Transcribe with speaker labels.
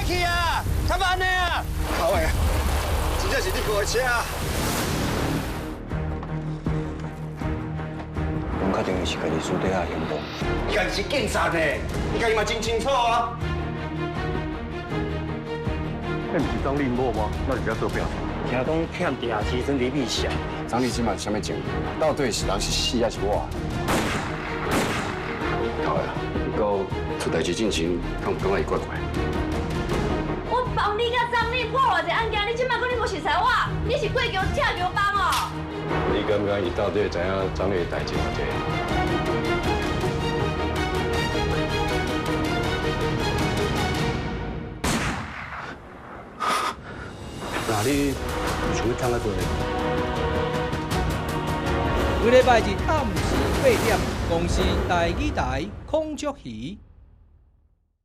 Speaker 1: 去啊！较慢的啊！
Speaker 2: 好诶，真正是你开的车。
Speaker 3: 我确定是家己私底下行动。
Speaker 2: 你家己是警察呢，你家己嘛真清楚啊。
Speaker 4: 那不是张立某吗？那你不要做表。
Speaker 1: 听讲欠地时阵你秘小。
Speaker 2: 张立今嘛什么情况？到底是人是死还是我？好呀，不过出代志进前，敢有感觉伊怪怪？
Speaker 5: 我帮你甲张丽破偌一案件，你即摆讲你无熟悉我，你是过桥拆桥帮哦。
Speaker 2: 你敢不敢伊到底知影张丽的代志偌济？
Speaker 3: 那你想要怎啊做呢？
Speaker 6: 每礼拜日暗时8点，公司第2台孔雀鱼。